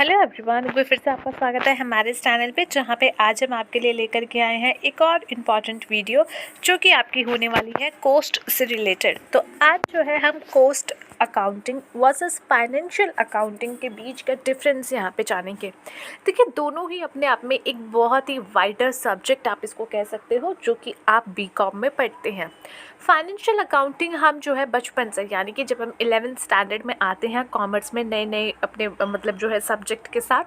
Hello everyone, एक बार फिर से आपका स्वागत है हमारे इस चैनल पे, जहाँ पे आज हम आपके लिए लेकर के आए हैं एक और इम्पॉर्टेंट वीडियो जो कि आपकी होने वाली है कोस्ट से रिलेटेड। तो आज जो है हम cost accounting versus financial accounting के बीच का डिफरेंस यहाँ पे जानेंगे। देखिए, दोनों ही अपने आप में एक बहुत ही वाइडर सब्जेक्ट आप इसको कह सकते हो, जो कि आप बीकॉम में पढ़ते हैं। फाइनेंशियल अकाउंटिंग हम जो है बचपन से, यानी कि जब हम 11th स्टैंडर्ड में आते हैं कॉमर्स में, नए नए अपने मतलब जो है सब्जेक्ट के साथ,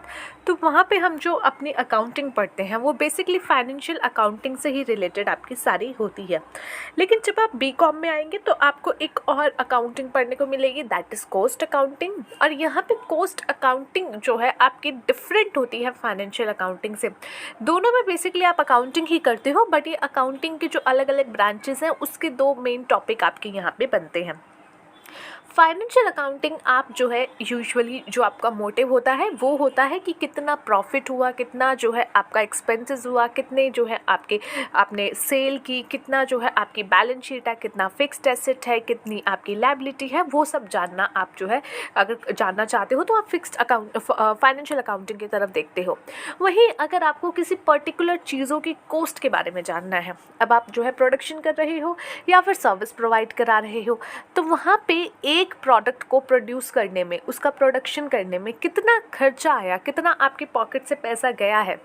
तो वहाँ पे हम जो अपनी अकाउंटिंग पढ़ते हैं वो बेसिकली फाइनेंशियल अकाउंटिंग से ही रिलेटेड आपकी सारी होती है। लेकिन जब आप बीकॉम में आएंगे तो आपको एक और अकाउंटिंग पढ़ने को मिलेगी, दैट इज़ कोस्ट अकाउंटिंग। और यहाँ पे कोस्ट अकाउंटिंग जो है आपकी डिफरेंट होती है फाइनेंशियल अकाउंटिंग से। दोनों में बेसिकली आप अकाउंटिंग ही करते हो, बट ये अकाउंटिंग के जो अलग अलग ब्रांचेस हैं उसके दो मेन टॉपिक आपके यहाँ पे बनते हैं। फाइनेंशियल अकाउंटिंग आप जो है यूजुअली जो आपका मोटिव होता है वो होता है कि कितना प्रॉफिट हुआ, कितना जो है आपका एक्सपेंसेस हुआ, कितने जो है आपने सेल की, कितना जो है आपकी बैलेंस शीट है, कितना फिक्स्ड एसेट है, कितनी आपकी लायबिलिटी है, वो सब जानना आप जो है अगर जानना चाहते हो तो आप फिक्स्ड अकाउंट फाइनेंशियल अकाउंटिंग की तरफ देखते हो। वहीं अगर आपको किसी पर्टिकुलर चीज़ों की कॉस्ट के बारे में जानना है, अब आप जो है प्रोडक्शन कर रहे हो या फिर सर्विस प्रोवाइड करा रहे हो, तो वहाँ पे एक प्रोडक्ट को प्रोड्यूस करने में, उसका प्रोडक्शन करने में कितना खर्चा आया, कितना आपकी पॉकेट से पैसा गया है,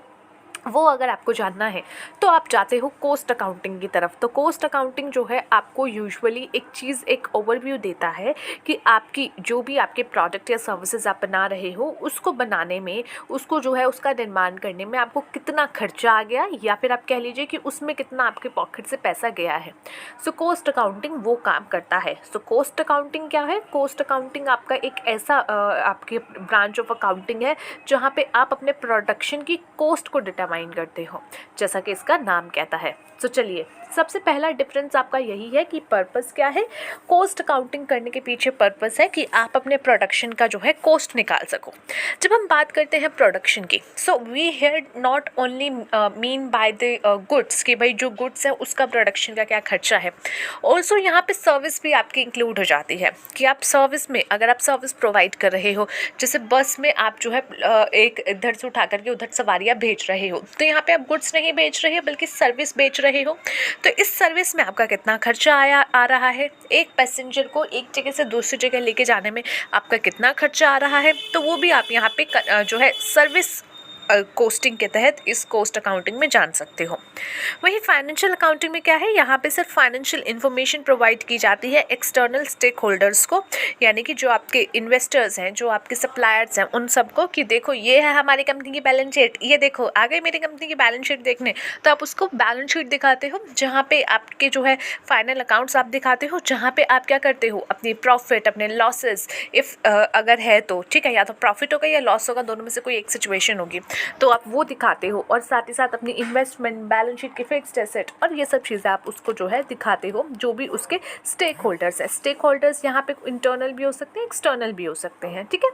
वो अगर आपको जानना है तो आप जाते हो कोस्ट अकाउंटिंग की तरफ। तो कोस्ट अकाउंटिंग जो है आपको यूजुअली एक ओवरव्यू देता है कि आपकी जो भी आपके प्रोडक्ट या सर्विसेज आप बना रहे हो उसको बनाने में, उसको जो है उसका निर्माण करने में आपको कितना खर्चा आ गया, या फिर आप कह लीजिए कि उसमें कितना आपके पॉकेट से पैसा गया है। सो कोस्ट अकाउंटिंग वो काम करता है। सो कोस्ट अकाउंटिंग क्या है? कोस्ट अकाउंटिंग आपका एक ऐसा आपके ब्रांच ऑफ अकाउंटिंग है जहाँ पे आप अपने प्रोडक्शन की कॉस्ट को डिटरमाइन करते हो, जैसा कि इसका नाम कहता है। तो चलिए, सबसे पहला डिफरेंस आपका यही है कि पर्पस क्या है। कोस्ट अकाउंटिंग करने के पीछे पर्पस है कि आप अपने प्रोडक्शन का जो है कॉस्ट निकाल सको। जब हम बात करते हैं प्रोडक्शन की, so we here not only mean by the goods कि भाई जो गुड्स है उसका प्रोडक्शन का क्या खर्चा है। ऑल्सो यहाँ पे सर्विस भी आपकी इंक्लूड हो जाती है कि आप सर्विस में, अगर आप सर्विस प्रोवाइड कर रहे हो, जैसे बस में आप जो है एक इधर से उठा करके उधर सवारियाँ भेज रहे हो, तो यहाँ पे आप गुड्स नहीं बेच रहे हो बल्कि सर्विस बेच रहे हो। तो इस सर्विस में आपका कितना खर्चा आ रहा है, एक पैसेंजर को एक जगह से दूसरी जगह लेके जाने में आपका कितना खर्चा आ रहा है, तो वो भी आप यहाँ पे जो है सर्विस कोस्टिंग के तहत इस कोस्ट अकाउंटिंग में जान सकते हो। वहीं फाइनेंशियल अकाउंटिंग में क्या है, यहाँ पे सिर्फ फाइनेंशियल इन्फॉर्मेशन प्रोवाइड की जाती है एक्सटर्नल स्टेक होल्डर्स को, यानी कि जो आपके इन्वेस्टर्स हैं, जो आपके सप्लायर्स हैं, उन सबको कि देखो ये है हमारी कंपनी की बैलेंस शीट, ये देखो आ गई मेरी कंपनी की बैलेंस शीट देखने। तो आप उसको बैलेंस शीट दिखाते हो, जहाँ पे आपके जो है फाइनल अकाउंट्स आप दिखाते हो, जहाँ पे आप क्या करते हो, अपनी प्रॉफिट, अपने लॉसेस, इफ़ अगर है तो ठीक है, या तो प्रॉफिट होगा या लॉस होगा, दोनों में से कोई एक सिचुएशन होगी, तो आप वो दिखाते हो। और साथ ही साथ अपनी इन्वेस्टमेंट, बैलेंस शीट की फिक्स्ड एसेट और ये सब चीज़ें आप उसको जो है दिखाते हो, जो भी उसके स्टेक होल्डर्स है। स्टेक होल्डर्स यहाँ पे इंटरनल भी हो सकते हैं, एक्सटर्नल भी हो सकते हैं, ठीक है।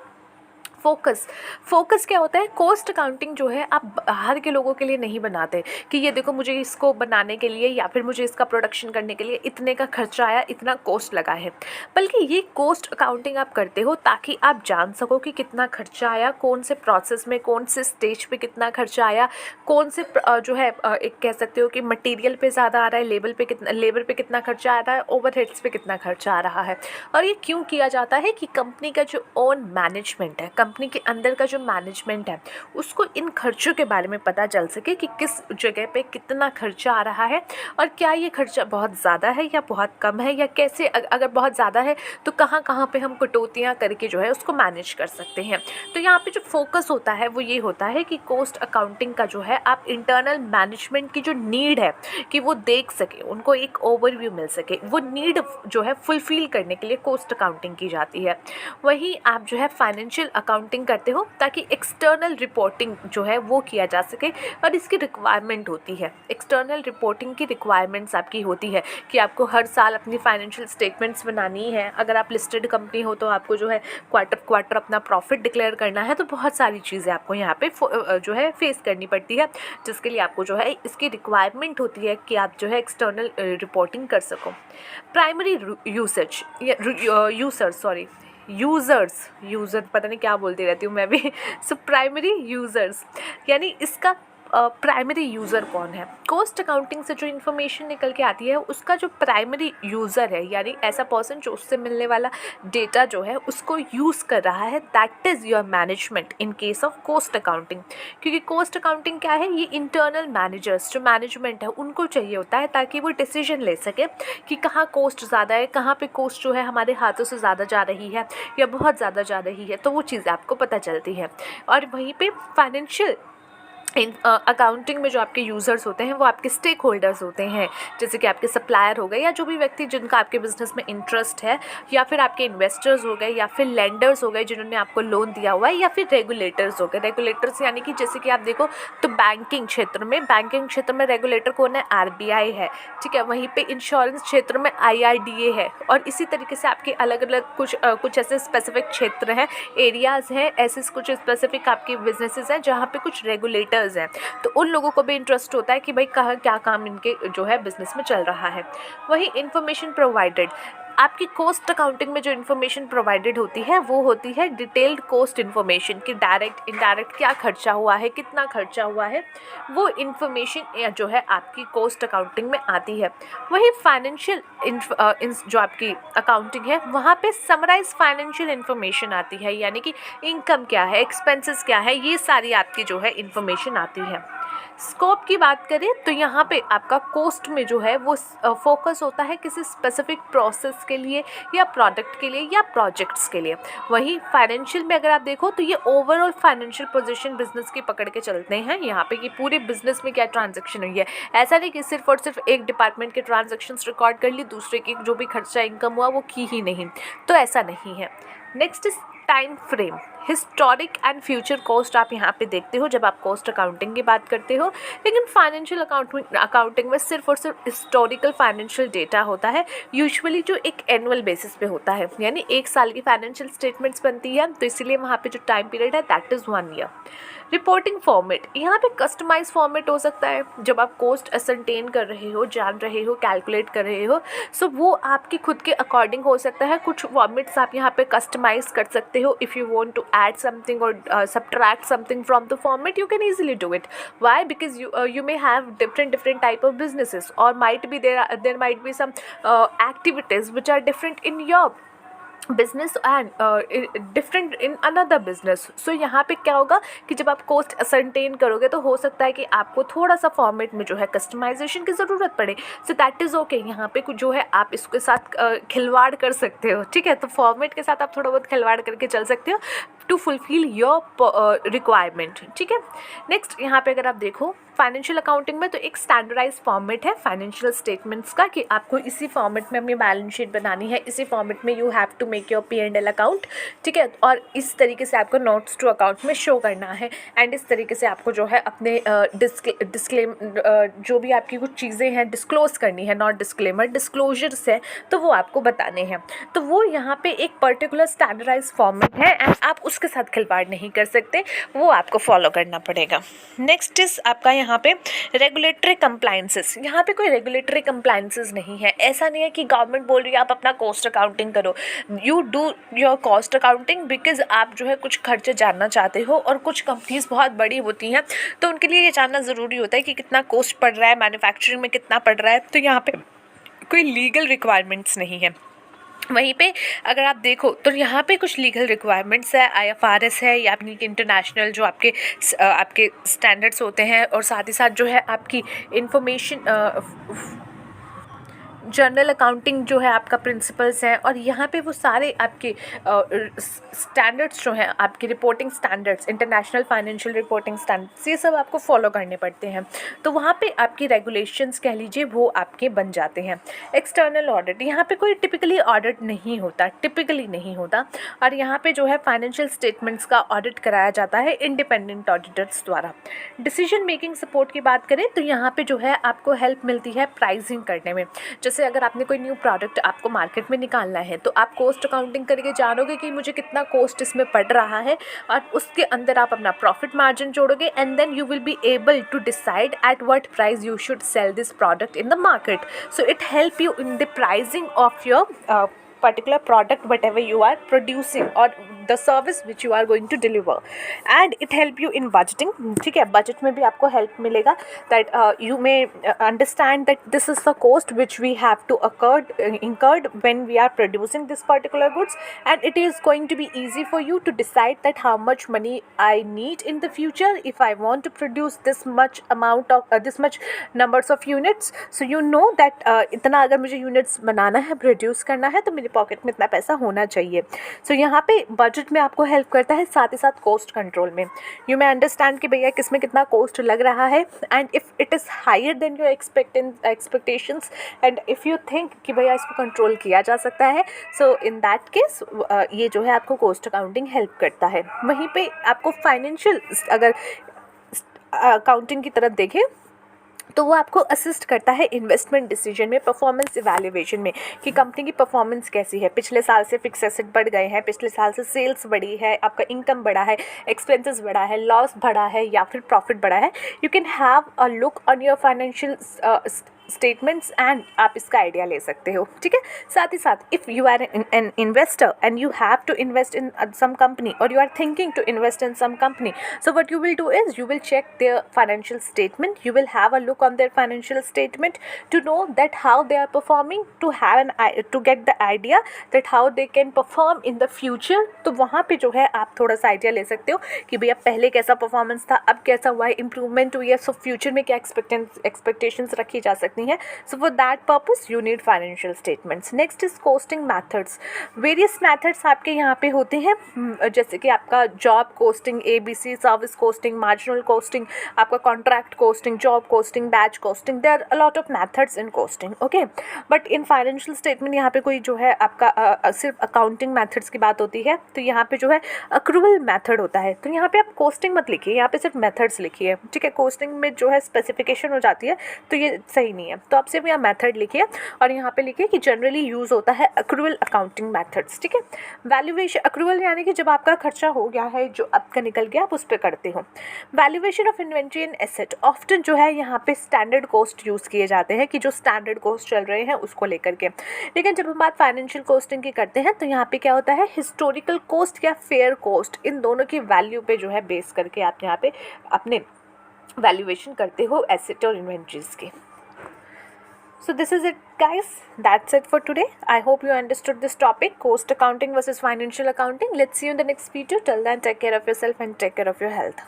फोकस क्या होता है? कोस्ट अकाउंटिंग जो है आप बाहर के लोगों के लिए नहीं बनाते कि ये देखो मुझे इसको बनाने के लिए या फिर मुझे इसका प्रोडक्शन करने के लिए इतने का खर्चा आया, इतना कॉस्ट लगा है, बल्कि ये कोस्ट अकाउंटिंग आप करते हो ताकि आप जान सको कि कितना खर्चा आया, कौन से प्रोसेस में, कौन से स्टेज पे कितना खर्चा आया, कौन से जो है एक कह सकते हो कि मटेरियल पे ज़्यादा आ रहा है, लेबर पे कितना खर्चा आ रहा है, ओवरहेड्स पे कितना खर्चा आ रहा है। और ये क्यों किया जाता है कि कंपनी का जो ओन मैनेजमेंट है, कंपनी के अंदर का जो मैनेजमेंट है, उसको इन खर्चों के बारे में पता चल सके कि किस जगह पे कितना खर्चा आ रहा है और क्या ये खर्चा बहुत ज़्यादा है या बहुत कम है, या कैसे अगर बहुत ज़्यादा है तो कहाँ कहाँ पे हम कटौतियाँ करके जो है उसको मैनेज कर सकते हैं। तो यहाँ पे जो फोकस होता है वो ये होता है कि कोस्ट अकाउंटिंग का जो है आप इंटरनल मैनेजमेंट की जो नीड है कि वो देख सके, उनको एक ओवरव्यू मिल सके, वो नीड जो है फुलफिल करने के लिए कोस्ट अकाउंटिंग की जाती है। वहीं आप जो है फाइनेंशियल अकाउंटिंग करते हो ताकि एक्सटर्नल रिपोर्टिंग जो है वो किया जा सके, और इसकी रिक्वायरमेंट होती है, एक्सटर्नल रिपोर्टिंग की रिक्वायरमेंट्स आपकी होती है कि आपको हर साल अपनी फाइनेंशियल स्टेटमेंट्स बनानी है। अगर आप लिस्टेड कंपनी हो तो आपको जो है क्वार्टर अपना प्रॉफिट डिक्लेयर करना है। तो बहुत सारी चीज़ें आपको यहाँ पे जो है फेस करनी पड़ती है, जिसके लिए आपको जो है इसकी रिक्वायरमेंट होती है कि आप जो है एक्सटर्नल रिपोर्टिंग कर सको। प्राइमरी यूजर्स यूज़र पता नहीं क्या बोलती रहती हूँ मैं भी। सो प्राइमरी यूज़र्स यानी इसका प्राइमरी यूज़र कौन है। कॉस्ट अकाउंटिंग से जो इन्फॉर्मेशन निकल के आती है उसका जो प्राइमरी यूज़र है यानी ऐसा पर्सन जो उससे मिलने वाला डेटा जो है उसको यूज़ कर रहा है, that is your management in case of cost accounting. क्योंकि कॉस्ट अकाउंटिंग क्या है, ये इंटरनल मैनेजर्स जो मैनेजमेंट है उनको चाहिए होता है ताकि वो डिसीजन ले सके कि कहाँ कॉस्ट ज़्यादा है, कहाँ पे कॉस्ट जो है हमारे हाथों से ज़्यादा जा रही है या बहुत ज़्यादा जा रही है, तो वो चीज़ें आपको पता चलती है। और वहीं पे फाइनेंशियल अकाउंटिंग में जो आपके यूज़र्स होते हैं वो आपके स्टेक होल्डर्स होते हैं, जैसे कि आपके सप्लायर हो गए या जो भी व्यक्ति जिनका आपके बिज़नेस में इंटरेस्ट है, या फिर आपके इन्वेस्टर्स हो गए, या फिर लेंडर्स हो गए जिन्होंने आपको लोन दिया हुआ है, या फिर रेगुलेटर्स हो गए। रेगुलेटर्स यानी कि जैसे कि आप देखो तो बैंकिंग क्षेत्र में रेगुलेटर कौन है, RBI है, ठीक है। वहीं पर इंश्योरेंस क्षेत्र में IRDA है, और इसी तरीके से आपके अलग अलग कुछ ऐसे स्पेसिफिक क्षेत्र हैं, एरियाज़ हैं, ऐसे कुछ स्पेसिफिक आपके बिजनेसेस हैं जहाँ पे कुछ रेगुलेटर्स हैं, तो उन लोगों को भी इंटरेस्ट होता है कि भाई कहाँ क्या काम इनके जो है बिजनेस में चल रहा है। वही इंफॉर्मेशन प्रोवाइडेड, आपकी कॉस्ट अकाउंटिंग में जो इन्फॉर्मेशन प्रोवाइडेड होती है वो होती है डिटेल्ड कॉस्ट इन्फॉर्मेशन कि डायरेक्ट इनडायरेक्ट क्या खर्चा हुआ है, कितना खर्चा हुआ है, वो इन्फॉर्मेशन जो है आपकी कॉस्ट अकाउंटिंग में आती है। वही फाइनेंशियल जो आपकी अकाउंटिंग है वहाँ पे समराइज फाइनेंशियल इन्फॉर्मेशन आती है, यानी कि इनकम क्या है, एक्सपेंसेस क्या है, ये सारी आपकी जो है इन्फॉर्मेशन आती है। स्कोप की बात करें तो यहाँ पे आपका कॉस्ट में जो है वो फोकस होता है किसी स्पेसिफिक प्रोसेस के लिए या प्रोडक्ट के लिए या प्रोजेक्ट्स के लिए। वहीं फाइनेंशियल में अगर आप देखो तो ये ओवरऑल फाइनेंशियल पोजीशन बिजनेस की पकड़ के चलते हैं, यहाँ पे कि पूरे बिजनेस में क्या ट्रांजैक्शन हुई है। ऐसा नहीं कि सिर्फ और सिर्फ एक डिपार्टमेंट के ट्रांजैक्शंस रिकॉर्ड कर ली, दूसरे की जो भी खर्चा इनकम हुआ वो की ही नहीं, तो ऐसा नहीं है। Next is time frame, historic and future cost आप यहाँ पे देखते हो जब आप कॉस्ट अकाउंटिंग की बात करते हो, लेकिन फाइनेंशियल अकाउंटिंग में सिर्फ और सिर्फ हिस्टोरिकल फाइनेंशियल डेटा होता है, यूजुअली जो एक एनुअल बेसिस पे होता है, यानी एक साल की फाइनेंशियल स्टेटमेंट्स बनती है, तो इसीलिए वहाँ पे जो टाइम पीरियड है that is 1 year. Reporting format, यहाँ पे कस्टमाइज फॉर्मेट हो सकता है जब आप कॉस्ट असरटेन कर रहे हो, जान रहे हो, कैलकुलेट कर रहे हो, सो वो आपके खुद के अकॉर्डिंग हो सकता है। कुछ फॉर्मेट्स आप यहाँ पे कस्टमाइज कर सकते हो। If you want to add something और subtract something from the format, you can easily do it. Why? Because you may have different type of businesses, or might be there might be some activities which are different in your business and different in another business. So यहाँ पे क्या होगा कि जब आप cost ascertain करोगे तो हो सकता है कि आपको थोड़ा सा फॉर्मेट में जो है कस्टमाइजेशन की ज़रूरत पड़े, सो दैट इज़ ओके। यहाँ पे कुछ जो है आप इसके साथ खिलवाड़ कर सकते हो, ठीक है। तो फॉर्मेट के साथ आप थोड़ा बहुत खिलवाड़ करके चल सकते हो टू फुलफिल योर रिक्वायरमेंट, ठीक है। नेक्स्ट यहाँ पे अगर आप देखो फाइनेंशियल अकाउंटिंग में तो एक स्टैंडर्डाइज फॉर्मेट है फाइनेंशियल स्टेटमेंट्स का कि आपको इसी फॉर्मेट में अपनी बैलेंस शीट बनानी है, इसी फॉर्मेट में you have to make your P&L account, ठीक है। और इस तरीके से आपको नोट्स टू अकाउंट में शो करना है, एंड इस तरीके से आपको जो है अपने डिस्क्लेम जो भी आपकी कुछ चीज़ें हैं डिस्क्लोज करनी है, नॉट डिस्क्लेमर, डिस्क्लोजर्स है, तो वो आपको बताने हैं। तो वो यहाँ पे एक पर्टिकुलर स्टैंडर्डाइज फॉर्मेट है एंड आप उसके साथ खिलवाड़ नहीं कर सकते, वो आपको फॉलो करना पड़ेगा। नेक्स्ट इज आपका यहाँ पे रेगुलेटरी कंप्लायंसेस। यहाँ पे कोई रेगुलेटरी कंप्लायंसेस नहीं है, ऐसा नहीं है कि गवर्नमेंट बोल रही है आप अपना कॉस्ट अकाउंटिंग करो, you do your cost accounting because आप जो है कुछ खर्चे जानना चाहते हो, और कुछ कंपनीज बहुत बड़ी होती हैं तो उनके लिए ये जानना ज़रूरी होता है कि कितना कॉस्ट पड़ रहा है, मैन्युफैक्चरिंग में कितना पड़ रहा है, तो यहाँ पे कोई लीगल रिक्वायरमेंट्स नहीं है। वहीं पे अगर आप देखो तो यहाँ पे कुछ लीगल रिक्वायरमेंट्स है, IFRS है या अपनी इंटरनेशनल जो आपके स्टैंडर्ड्स होते हैं, और साथ ही साथ जो है आपकी इंफॉर्मेशन जनरल अकाउंटिंग जो है आपका प्रिंसिपल्स हैं, और यहाँ पे वो सारे आपके स्टैंडर्ड्स जो हैं आपकी reporting standards, international financial reporting standards, ये सब आपको फॉलो करने पड़ते हैं। तो वहाँ पे आपकी रेगुलेशंस कह लीजिए वो आपके बन जाते हैं। एक्सटर्नल ऑडिट, यहाँ पे कोई टिपिकली ऑडिट नहीं होता, और यहाँ पे जो है फाइनेंशियल स्टेटमेंट्स का ऑडिट कराया जाता है इंडिपेंडेंट ऑडिटर्स द्वारा। डिसीजन मेकिंग सपोर्ट की बात करें तो यहाँ पे जो है आपको हेल्प मिलती है प्राइसिंग करने में। जैसे अगर आपने कोई न्यू प्रोडक्ट आपको मार्केट में निकालना है तो आप कॉस्ट अकाउंटिंग करके जानोगे कि मुझे कितना कॉस्ट इसमें पड़ रहा है, और उसके अंदर आप अपना प्रॉफिट मार्जिन जोड़ोगे, and then you will be able to decide at what price you should sell this product in the market. So it help you in the pricing of your particular product whatever you are producing or the service which you are going to deliver, and it help you in budgeting. ठीक है, budget में भी आपको help मिलेगा that you may understand that this is the cost which we have to incurred when we are producing this particular goods, and it is going to be easy for you to decide that how much money I need in the future if I want to produce this much amount of this much numbers of units. So you know that इतना अगर मुझे units बनाना है, produce करना है, तो मेरे pocket में इतना पैसा होना चाहिए. So यहाँ पे बजट में आपको हेल्प करता है, साथ ही साथ कॉस्ट कंट्रोल में. यू मे अंडरस्टैंड कि भैया किस में कितना कॉस्ट लग रहा है, and if it is higher than your expectations, and if you think कि भैया इसको कंट्रोल किया जा सकता है, सो इन दैट केस ये जो है आपको कॉस्ट अकाउंटिंग हेल्प करता है. वहीं पे आपको फाइनेंशियल अगर अकाउंटिंग की तरफ देखें तो वो आपको असिस्ट करता है इन्वेस्टमेंट डिसीजन में, परफॉर्मेंस इवैल्यूएशन में, कि कंपनी की परफॉर्मेंस कैसी है, पिछले साल से फिक्स एसेट बढ़ गए हैं, पिछले साल से सेल्स बढ़ी है, आपका इनकम बढ़ा है, एक्सपेंसेस बढ़ा है, लॉस बढ़ा है या फिर प्रॉफिट बढ़ा है. You can have a look on your financial statements and आप इसका आइडिया ले सकते हो. ठीक है, साथ ही साथ if you are an investor and you have to invest in some company और you are thinking to invest in some company, so what you will do is you will check their financial statement, you will have a look on their financial statement to know that how they are performing, to get the idea that how they can perform in the future. तो वहाँ पे जो है आप थोड़ा सा idea ले सकते हो कि भैया पहले कैसा परफॉर्मेंस था, अब कैसा हुआ है, इंप्रूवमेंट हुई है, सो फ्यूचर में क्या एक्सपेक्टेशंस रखी जा सकती हैं. So for that purpose you need financial statements. Next is costing methods. Various methods आपके यहाँ पे होते हैं, जैसे कि आपका job costing, ABC, service costing, marginal costing, आपका contract costing, job costing, batch costing. There are a lot of methods in costing. Okay, but in financial statement यहाँ पे कोई जो है आपका सिर्फ अकाउंटिंग मैथड्स की बात होती है, तो यहाँ पे जो है अक्रूवल मैथड होता है. तो यहाँ पे आप कोस्टिंग मत लिखिए, यहाँ पे सिर्फ मैथड्स लिखिए. ठीक है, कोस्टिंग में जो है स्पेसिफिकेशन हो जाती है तो ये सही नहीं है, तो आप सिर्फ यहाँ मैथड लिखिए और यहाँ पे लिखिए कि जनरली यूज़ होता है अक्रूवल अकाउंटिंग मैथड्स. ठीक है, वैल्यूएशन अक्रूवल यानी कि जब आपका खर्चा हो गया है, जो आपका निकल गया, आप उस पर करते हो. Valuation of inventory and asset often जो है यहाँ पे स्टैंडर्ड कॉस्ट यूज़ किए जाते हैं कि जो स्टैंडर्ड कॉस्ट चल रहे हैं उसको लेकर के. लेकिन जब हम बात फाइनेंशियल कॉस्टिंग की करते हैं तो यहाँ पे क्या होता है, हिस्टोरिकल कॉस्ट या फेयर कॉस्ट, इन दोनों की वैल्यू पे जो है बेस करके आप यहाँ पे अपने वैल्यूएशन करते हो एसेट और इन्वेंट्रीज की. So this is it guys, that's it for today. I hope you understood this topic, cost accounting versus financial accounting. Let's see you in the next video. Till then, take care of yourself and take care of your health.